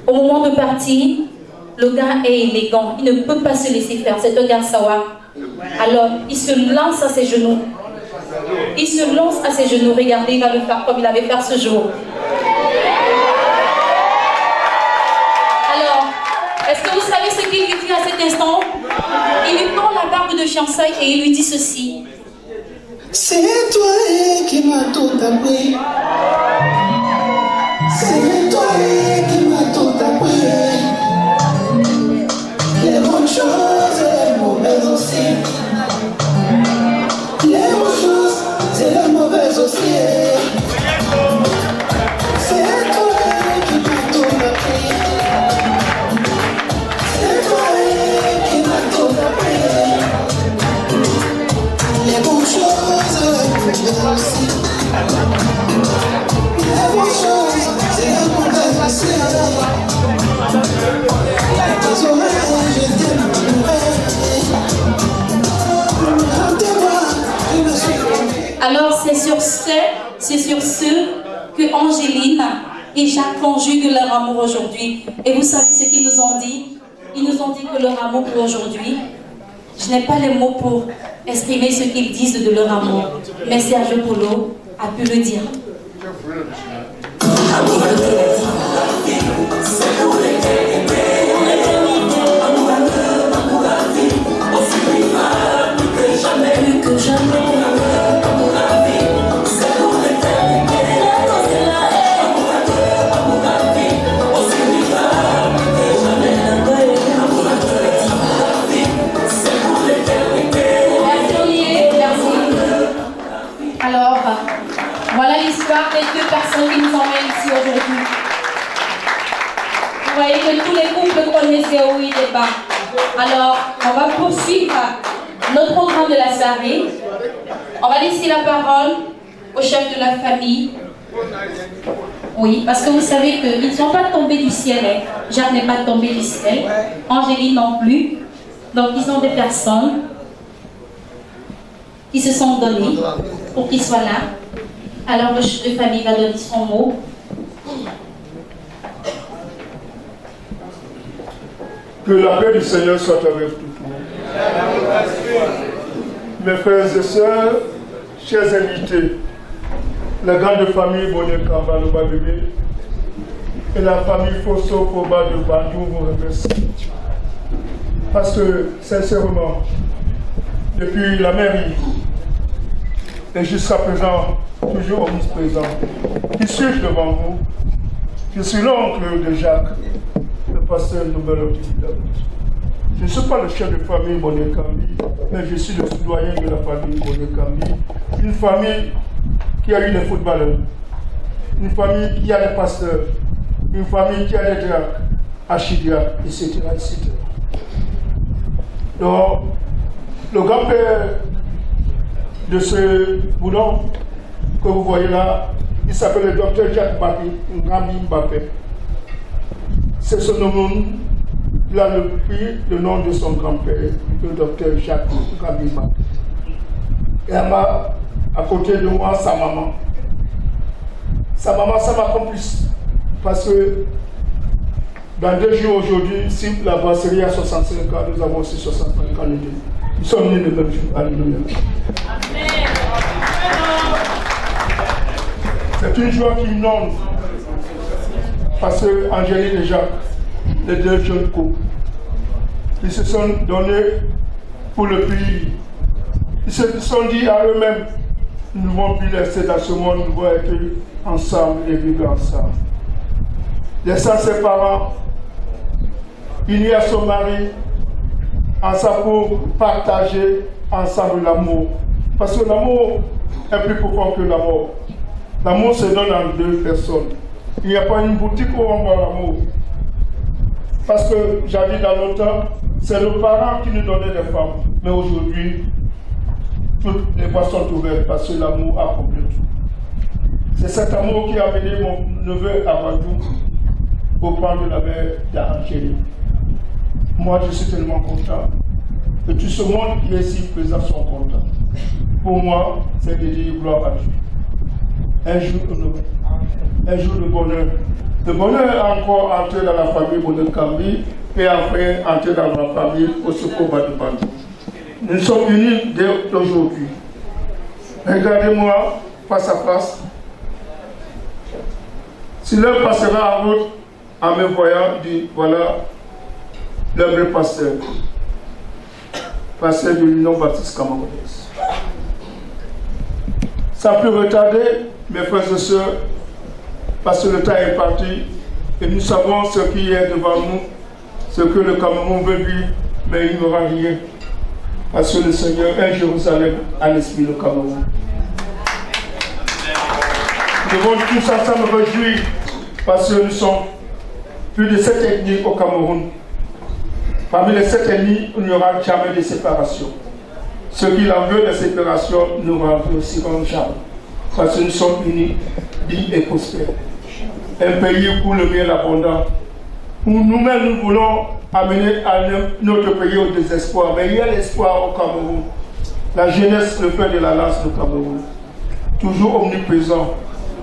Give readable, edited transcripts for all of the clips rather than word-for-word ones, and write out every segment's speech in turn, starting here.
Au moment de partir, le gars est élégant, il ne peut pas se laisser faire, c'est un gars sawa. Alors, il se lance à ses genoux. Il se lance à ses genoux, regardez, il va le faire comme il avait fait ce jour. Alors, est-ce que vous savez ce qu'il lui dit à cet instant? Il lui prend la barbe de fiançailles et il lui dit ceci. C'est toi qui m'as tout appris. C'est toi qui m'as tout appris. Les bonnes choses et les mauvaises aussi. Les bonnes choses et les mauvaises aussi. C'est toi qui m'as tout appris. C'est toi qui m'as tout appris. Les bonnes choses et les mauvaises aussi. Les bonnes choses et les mauvaises aussi. Tes oreilles, je t'aime, Alors c'est sur ce que Angéline et Jacques conjuguent leur amour aujourd'hui. Et vous savez ce qu'ils nous ont dit? Ils nous ont dit que leur amour pour aujourd'hui, je n'ai pas les mots pour exprimer ce qu'ils disent de leur amour, mais Sergio Polo a pu le dire. Plus que jamais. Alors, voilà l'histoire des deux personnes qui nous emmènent ici aujourd'hui. Vous voyez que tous les couples connaissaient où il est bas. Alors, on va poursuivre notre programme de la soirée. On va laisser la parole au chef de la famille. Oui, parce que vous savez qu'ils ne sont pas tombés du ciel. Hein. Jacques n'est pas tombé du ciel. Angéline non plus. Donc, ils ont des personnes qui se sont données pour qu'ils soient là. Alors, le chef de famille va donner son mot. Que la paix du Seigneur soit avec tout le monde. Mes frères et sœurs, chers invités, la grande famille Bonnet Kamba de Babébé et la famille Fosso Koba de Bandou vous remercie. Parce que, sincèrement, depuis la mairie et jusqu'à présent, toujours omniprésent, qui suis devant vous, je suis l'oncle de Jacques, le pasteur Noubel. Je ne suis pas le chef de famille Bonnet Kambi, mais je suis le citoyen de la famille Bonnet Kambi. Une famille qui a eu des footballeurs, une famille qui a des pasteurs, une famille qui a des diacres, archidiacres, etc., etc. Donc, le grand-père de ce boulon que vous voyez là, il s'appelle le docteur Jacques Ngambi Mbappé. C'est son nom, il a pris le nom de son grand-père, le docteur Jacques Ngambi Mbappé. Et à côté de moi, sa maman. Sa maman, ça m'a complice. Parce que dans 2 jours aujourd'hui, si la brasserie a 65 ans, nous avons aussi 65 ans les deux. Nous sommes nés le même jour. Alléluia. C'est une joie qui inonde. Parce que Angéline et Jacques, les deux jeunes couples, ils se sont donnés pour le pays. Ils se sont dit à eux-mêmes, nous ne vont plus rester dans ce monde, nous devons être ensemble et vivre ensemble. Laissant ses parents, unis à son mari, ensemble pour partager ensemble l'amour. Parce que l'amour est plus profond que la mort. L'amour se donne en 2 personnes. Il n'y a pas une boutique où on voit l'amour. Parce que j'avais dans longtemps, c'est le parent qui nous donnait des femmes. Mais aujourd'hui, toutes les voies sont ouvertes parce que l'amour a compris tout. C'est cet amour qui a amené mon neveu à Bandou au prendre de la mère d'Angéline. Moi, je suis tellement content. Et tout ce monde qui est ici présent sont contents. Pour moi, c'est de dire gloire à Dieu. Un jour honoré, un jour de bonheur, De bonheur encore entrer dans la famille Bonekambi et après entrer dans la famille Osoko Badouban. Nous sommes unis dès aujourd'hui. Regardez-moi face à face. Si l'un passera en route en me voyant, dit voilà l'homme pasteur. Pasteur de l'Union Baptiste Camerounaise. Ça peut retarder, mes frères et sœurs, parce que le temps est parti et nous savons ce qui est devant nous, ce que le Cameroun veut vivre, mais il n'y aura rien. Parce que le Seigneur est Jérusalem à l'esprit le Cameroun. Nous devons tous ensemble réjouir parce que nous sommes plus de 7 ethnies au Cameroun. Parmi les 7 ethnies, il n'y aura jamais de séparation. Ceux qui en veulent de séparation nous réussiront jamais. Parce que nous sommes unis, dignes et prospères. Un pays pour le bien abondant. Où nous-mêmes nous voulons amener notre pays au désespoir. Mais il y a l'espoir au Cameroun. La jeunesse, le fer de la lance du Cameroun. Toujours omniprésent.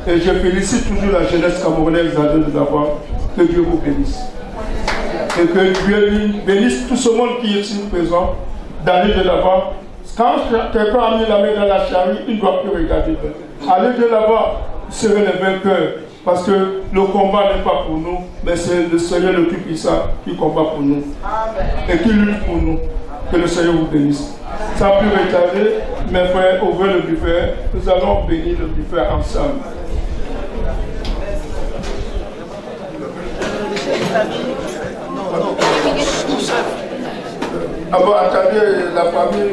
Et je félicite toujours la jeunesse camerounaise de d'abord. Que Dieu vous bénisse. Et que Dieu bénisse tout ce monde qui est ici présent d'aller de l'avant. Quand quelqu'un a mis la main dans la charrue, il ne doit plus regarder. Allez de l'avant, vous serez les vainqueurs. Parce que le combat n'est pas pour nous, mais c'est le Seigneur le Tout-Puissant qui combat pour nous. Et qui lutte pour nous. Que le Seigneur vous bénisse. Sans plus retarder, mes frères, ouvrez le buffet. Nous allons bénir le buffet ensemble. Ah bon, attendez, la famille.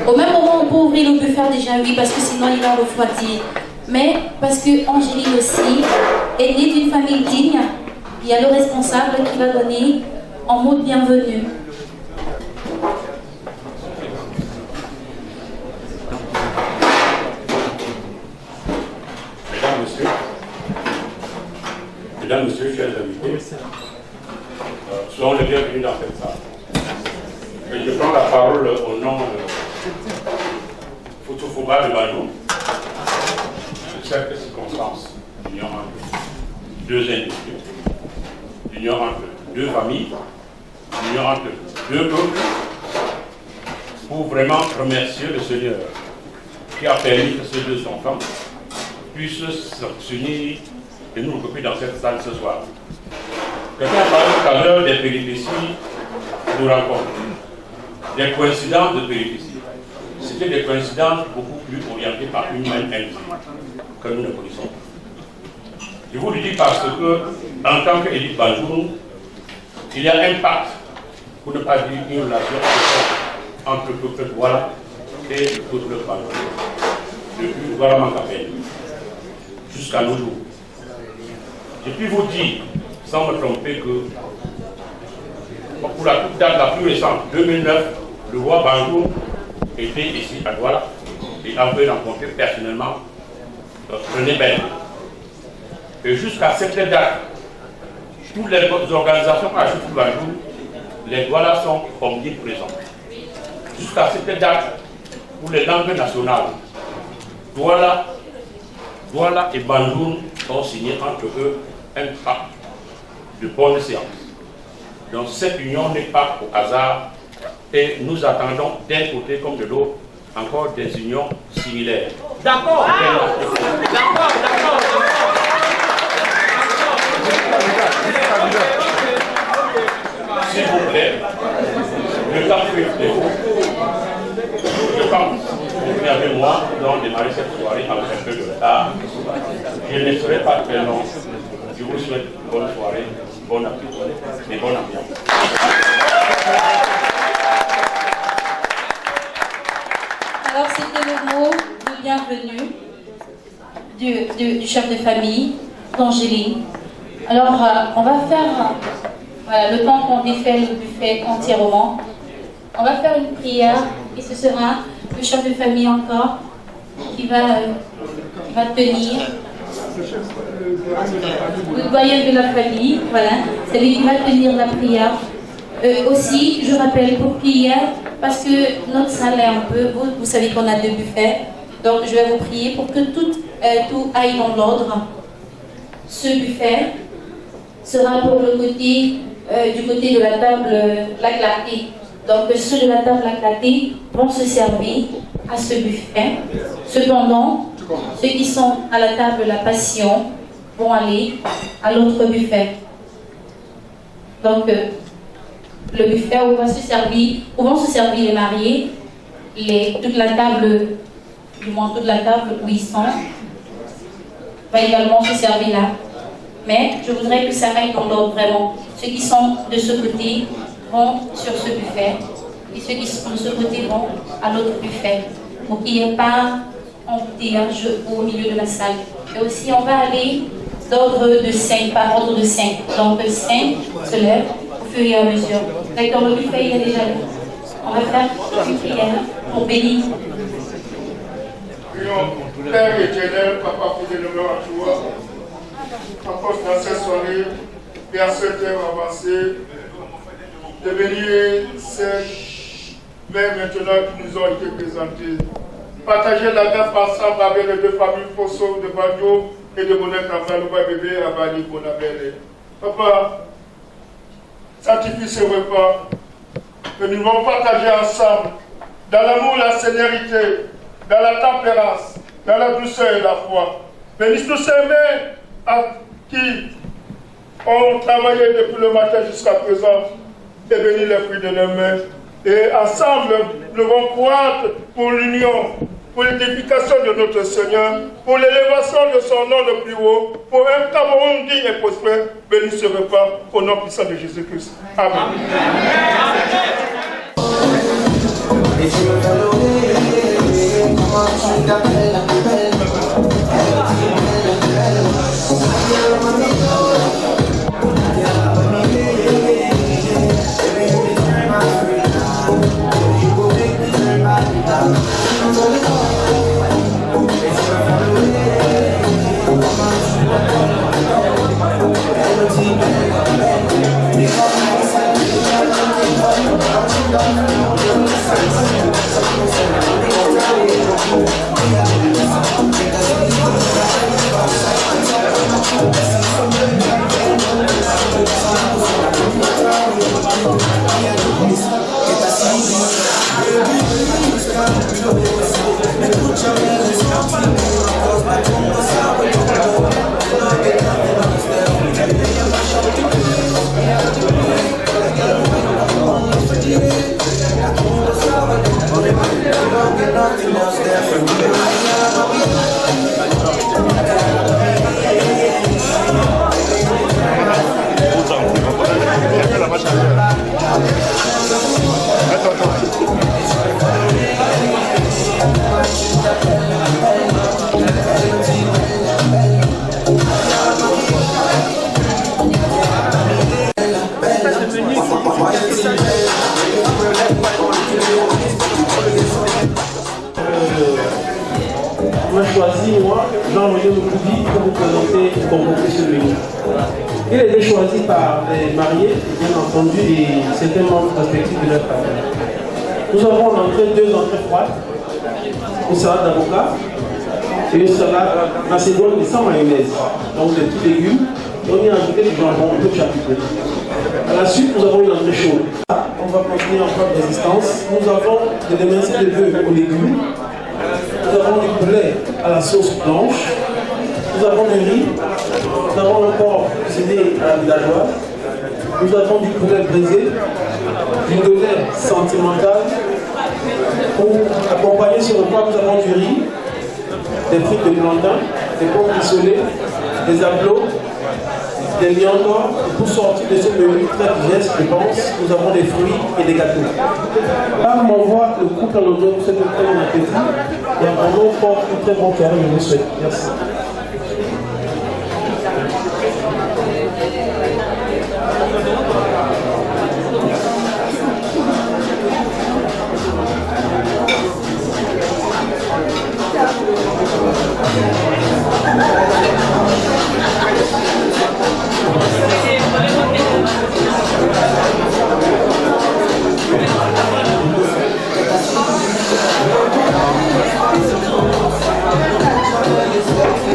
Au même moment, on peut ouvrir le buffet déjà, oui, parce que sinon il va refroidir. Mais parce que Angéline aussi est née d'une famille digne, il y a le responsable qui va donner en mot de bienvenue. Mesdames, Messieurs, chers invités, soyons les bienvenus dans cette salle. Et je prends la parole au nom de Foutoufoba de Badou, de cette circonstance, l'union entre deux individus, l'union entre deux familles, l'union entre deux peuples, pour vraiment remercier le Seigneur qui a permis que ces deux enfants puissent s'unir et nous occuper dans cette salle ce soir. Quelqu'un a parlé tout à l'heure des péripéties de rencontres, des coïncidences de péripéties. C'était des coïncidences beaucoup plus orientées par une même entité que nous ne connaissons pas. Je vous le dis parce que, en tant qu'élite Banjour, il y a un pacte, pour ne pas dire une relation entre le peuple Douala et le peuple Banjour, depuis Douala Mankapel, jusqu'à nos jours. Je puis vous dire, sans me tromper, que pour la toute date la plus récente, 2009, le roi Banjour était ici à Douala et avait rencontré personnellement René Bel. Et jusqu'à cette date, toutes les organisations à Choufou Banjour, les Douala sont omniprésents. Jusqu'à cette date, pour les langues nationales, Douala et Banjour ont signé entre eux un pacte de bonne séance. Donc cette union n'est pas au hasard et nous attendons d'un côté comme de l'autre encore des unions similaires. D'accord. S'il vous plaît, le temps que je pense que vous avec moi, nous allons démarrer cette soirée avec un peu de retard. Je ne serai pas très long. Je vous souhaite une bonne soirée, bon appétit et bonne ambiance. Alors c'était le mot de bienvenue du chef de famille, d'Angéline. Alors on va faire, voilà, le temps qu'on défait le buffet entièrement, on va faire une prière et ce sera le chef de famille encore qui va tenir. Le doyen de la famille, voilà, c'est lui qui va tenir la prière. Aussi, je rappelle pour prière, parce que notre salle est un peu, vous savez qu'on a 2 buffets, donc je vais vous prier pour que tout aille dans l'ordre. ce buffet sera pour le côté, du côté de la table La Clarté. Donc ceux de la table La Clarté vont se servir à ce buffet. Cependant, ceux qui sont à la table La Passion vont aller à l'autre buffet. Donc le buffet où vont se servir les mariés, toute la table où ils sont, va également se servir là. Mais je voudrais que ça aille dans l'ordre vraiment. Ceux qui sont de ce côté vont sur ce buffet et ceux qui sont de ce côté vont à l'autre buffet pour qu'il n'y ait pas embouteillage au milieu de la salle. Et aussi on va aller d'ordre de 5, par ordre de 5. Donc 5 se lève au fur et à mesure. D'accord, le buffet il est déjà là. On va faire une prière pour bénir. Prions, Père éternel, Papa, pour dénommer à toi, encore dans cette soirée et à cette heure avancée, de bénir ces mères maintenant qui nous ont été présentées. Partager la gamme ensemble avec les deux familles Fosso de Badio et de Monet Kambalouba bébé à Bali Bonabelle. Papa, sanctifie ce repas que nous allons partager ensemble dans l'amour, la sénérité, dans la tempérance, dans la douceur et la foi. Bénisse tous ces mères qui ont travaillé depuis le matin jusqu'à présent et bénis les fruits de leurs mains. Et ensemble, nous allons croître pour l'union, pour l'édification de notre Seigneur, pour l'élévation de son nom le plus haut, pour un Cameroun digne et prospère. Bénis ce repas au nom puissant de Jésus-Christ. Amen. Et tu me fais l'oublier, comment tu t'appelles la plus belle. On a choisi, moi, Jean-René Moukoudi, pour vous présenter et convoquer ce menu. Il a été choisi par les mariés, et bien entendu, et certains membres respectifs de leur famille. Nous avons en entrée 2 entrées froides, une salade d'avocat et une salade macédoine mais sans mayonnaise, donc des petits légumes. On y a ajouté du jambon, un peu de charcuterie. À la suite, nous avons une entrée chaude. On va continuer en phase de résistance. Nous avons des émincés de bœuf aux légumes. Nous avons du poulet à la sauce blanche. Nous avons du riz. Nous avons encore cuisiné à la villageoise. Nous avons du poulet brisé, du lait sentimental. Pour accompagner ce repas, nous avons du riz, des frites de plantain, des pommes rissolées, des ablots, des liandres. Pour sortir de ce menu très digeste, je pense, nous avons des fruits et des gâteaux. Là, m'envoie le couple à l'honneur pour cette très bon appétit. Et en nom fort, une très bonne soirée, je vous souhaite. Merci. Thank you.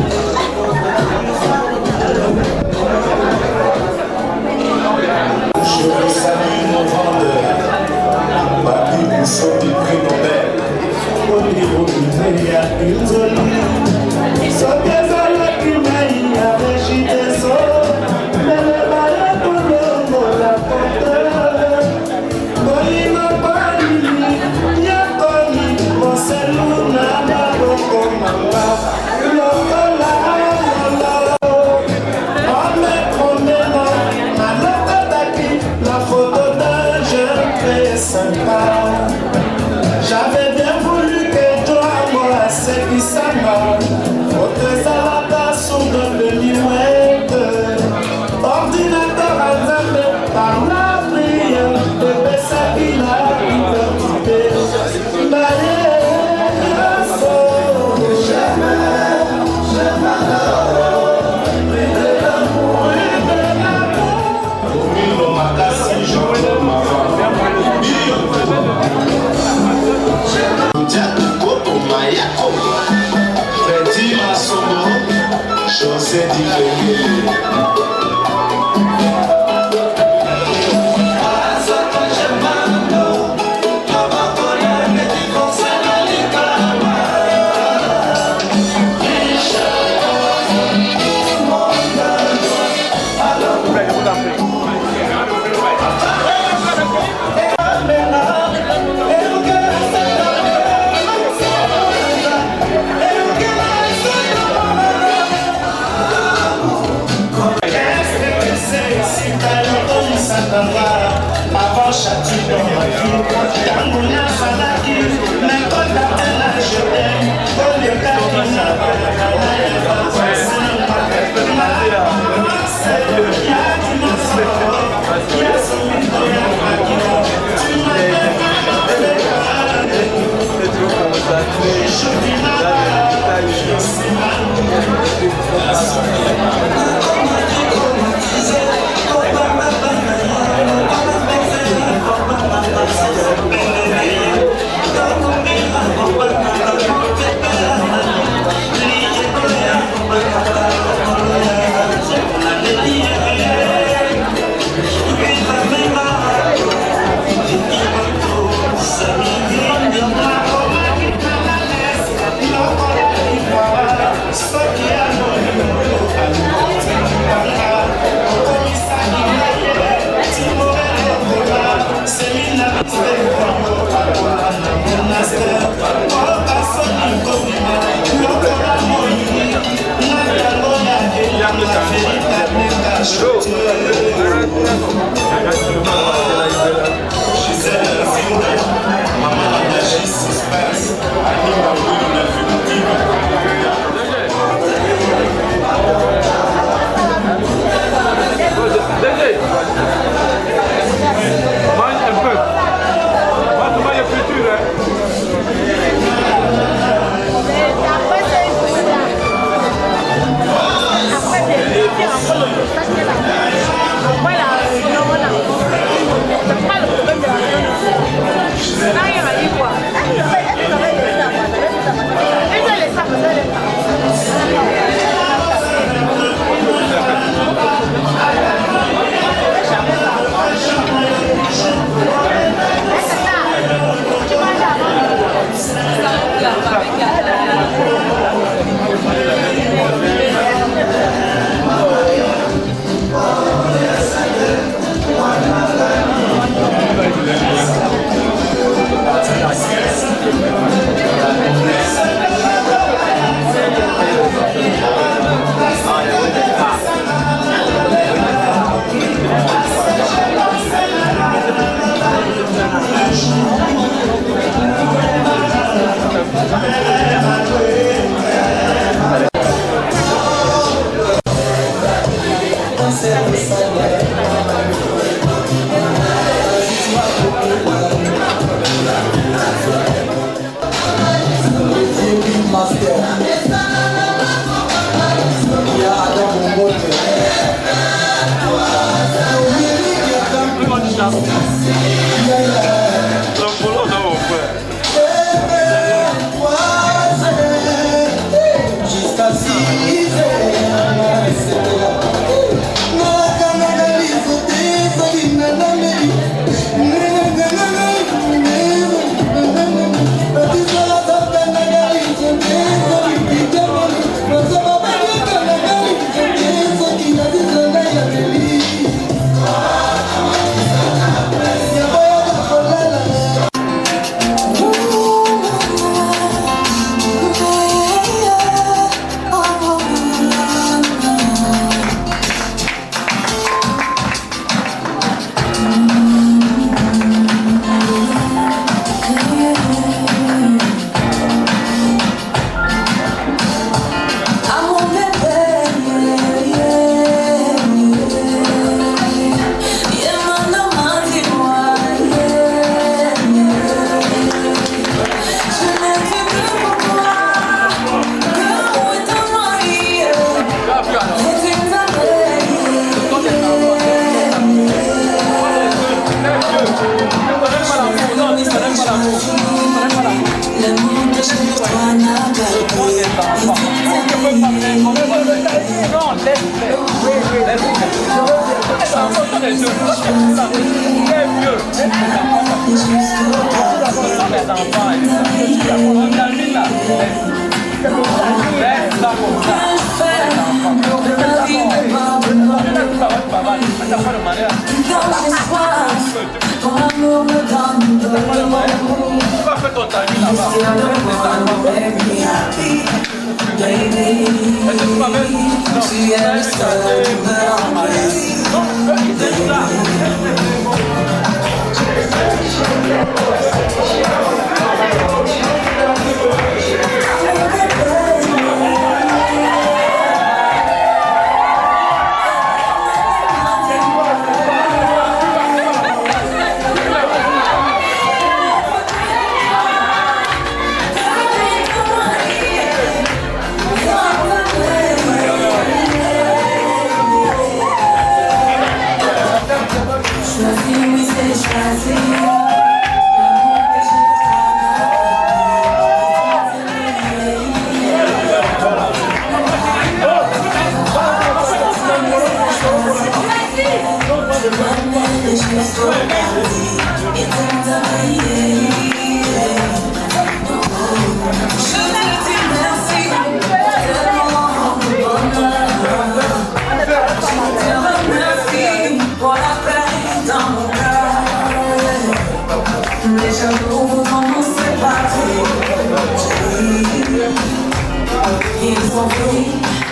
Ils ont pris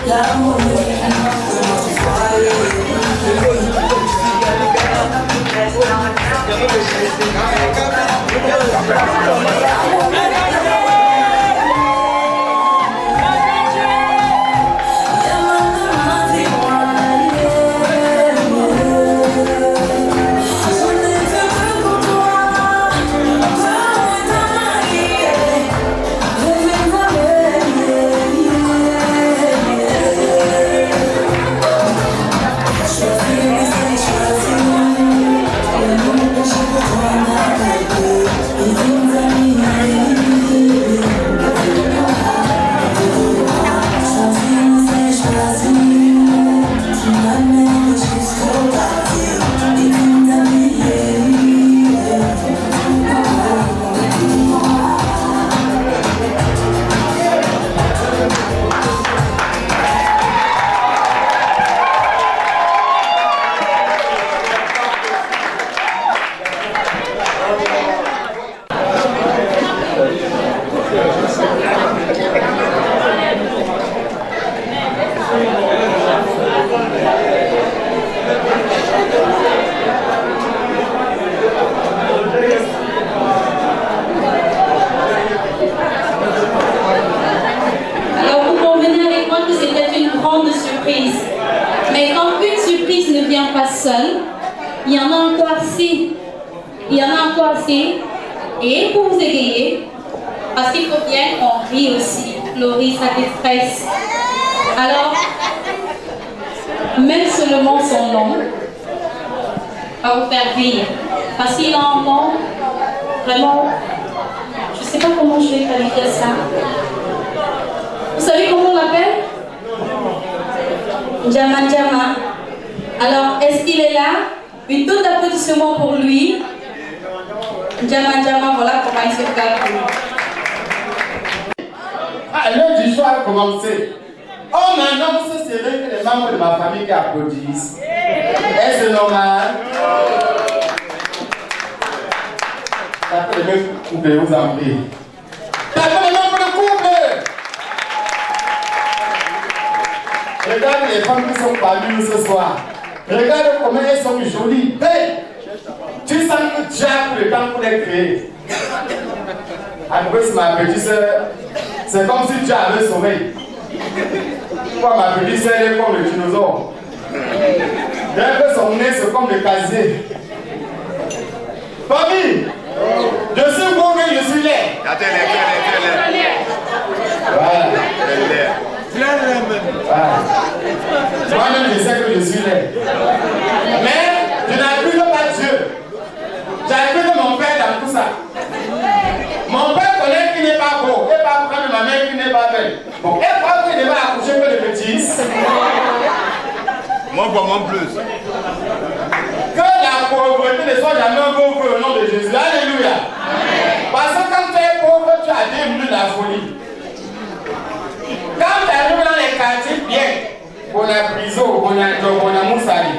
l'amour de notre foyer. Mais quand une surprise ne vient pas seule, il y en a encore assez. Il y en a encore assez. Et pour vous égayer, parce qu'il faut bien qu'on rie aussi. Le rire, ça déstresse. Alors, même seulement son nom va vous faire rire. Parce qu'il a un nom vraiment, je ne sais pas comment je vais qualifier ça. Vous savez comment on l'appelle? Djama Djama. Alors, est-ce qu'il est là? Une toute applaudissement pour lui. Djama Djama, voilà comment il se fait. Ah, l'heure du soir a commencé. Oh, maintenant, ce serait que les membres de ma famille qui applaudissent. Est-ce normal? Tapez les mains pour couper, vous en priez. Tapez les mains pour le couple. Regarde les femmes qui sont parmi nous ce soir. Regarde comment elles sont jolies. Hey! Tu sens que Dieu a pris le temps pour les créer. Après, ma petite soeur, c'est comme si Dieu avait sommeil. Pourquoi ma petite soeur est comme le dinosaure? Dès que son nez, c'est comme le casier. Famille, je suis beau, mais je suis laid. Voilà. Moi-même, je sais que je suis laid. Mais je n'accuse pas Dieu. J'accuse mon père dans tout ça. Mon père connaît qui n'est pas beau et pas prendre ma mère qui n'est pas belle. Bon, et pas qu'il ne va accoucher que de bêtises. Mon plus. Que la pauvreté ne soit jamais un pauvre au nom de Jésus. Alléluia. Parce que quand tu es pauvre, tu as des minutes de la folie. Quand tu arrives dans les quartiers bien, on a prison, on a moussali.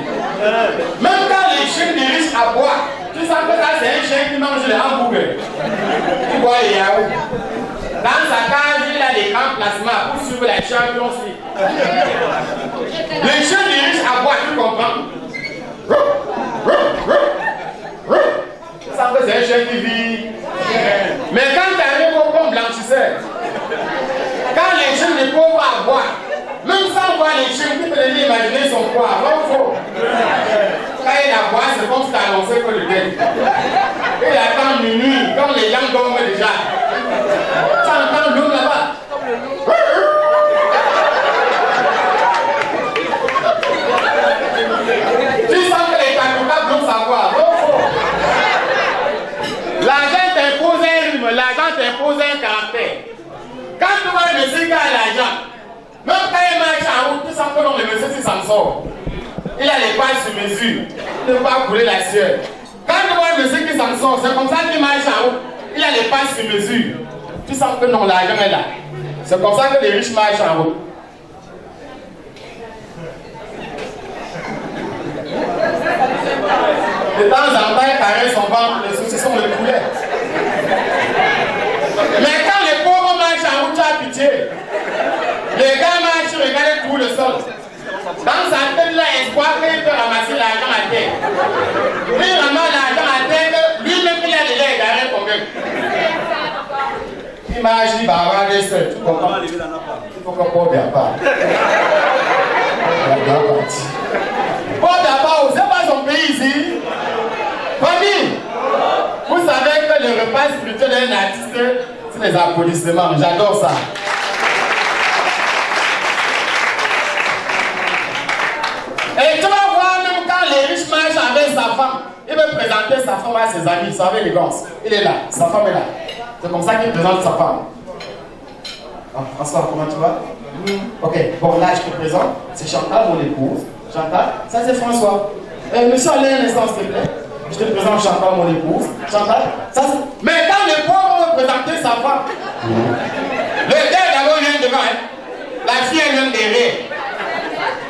Même quand les chiens des riches à boire, tu sens que ça c'est un chien qui mange les hamburgers. Tu vois les yaourts. Dans sa cage, il a des grands placements pour suivre la Champions League. Les chiens des riches à boire, tu comprends? Tu sens que c'est un chien qui vit. Mais quand tu arrives au pont blanchisseur, quand les chiens ne peuvent pas boire, même sans voir les chiens, tu peux les imaginer son poids. Non, faux. Quand il a boire, c'est comme si tu as annoncé que le gain. Il attend minuit, quand les gens dorment déjà. Tu entends l'eau là-bas. Tu sens que les cacocables vont savoir. Non, faux. L'argent t'impose un rythme, l'argent t'impose un caractère. Quand tu vois le monsieur qui a l'argent, même quand il marche en route, tu sens que non, le monsieur s'il s'en sort. Il a les pas sur mesure. Il ne peut pas couler la sueur. Quand tu vois le monsieur qui s'en sort, c'est comme ça qu'il marche en route. Il a les pas sur mesure. Tu sens que non, l'argent est là. C'est comme ça que les riches marchent en route. De temps en temps, il caresse son ventre, les saucissons, le poulet. Mais quand les pauvres marchent en route, tu as pitié. Les gars marchent, regardent tout le sol. Dans sa tête, là, espoir qu'il peut ramasser l'argent à terre. Il ramasse l'argent à terre, lui-même fait, tu comprends? Il faut qu'on porte à part. Porte à part, c'est pas son pays ici. Famille, vous savez que le repas spirituel d'un artiste, c'est les applaudissements. J'adore ça. Et tu vas voir, même quand les riches marchent avec sa femme, il veut présenter sa femme à ses amis, vous savez les gosses. Il est là, sa femme est là. C'est comme ça qu'il présente sa femme. Ah, François, comment tu vas? Ok, bon là je te présente, c'est Chantal, mon épouse. Chantal, ça c'est François. Monsieur, allez un instant s'il te plaît. Je te présente Chantal, mon épouse. Chantal, ça c'est... Mais quand les pauvres veut présenter sa femme, le gars d'abord vient devant, hein. La fille elle vient derrière.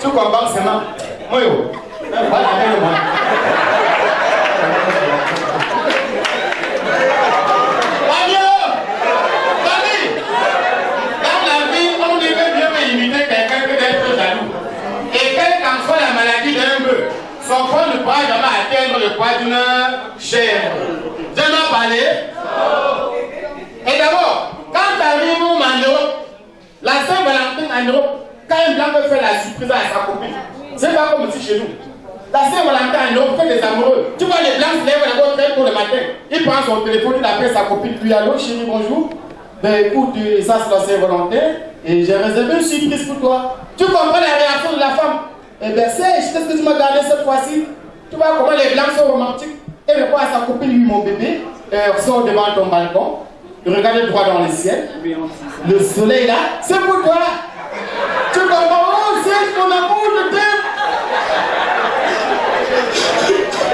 Tu comprends seulement? Moi, voilà, moi. Dans la vie, on devait bien imiter quelqu'un que d'être jaloux. Et quelle qu'en soit la maladie d'un bœuf, son corps ne pourra jamais atteindre le poids d'une chèvre. Je m'en parlais. Et d'abord, quand tu arrives en Europe, la Saint-Valentin en Europe, quand un blanc veut faire la surprise à sa copine, c'est pas comme ici chez nous. La Saint-Valentin en Europe fait des amoureux. Tu vois les blancs se lèvent d'abord très tôt le matin. Il prend son téléphone, il appelle sa copine, puis allô chérie, bonjour. Ben écoute, ça c'est la Saint-Valentin et j'ai réservé une surprise pour toi. Tu comprends la réaction de la femme? Eh bien, qu'est-ce que tu m'as gardé cette fois-ci? Tu vois comment les blancs sont romantiques? Elle répond à sa copine, lui, mon bébé, sort devant ton balcon, il regarde droit dans le ciel. Le soleil là, c'est pour toi. Tu comprends? Oh, c'est mon amour de Dieu.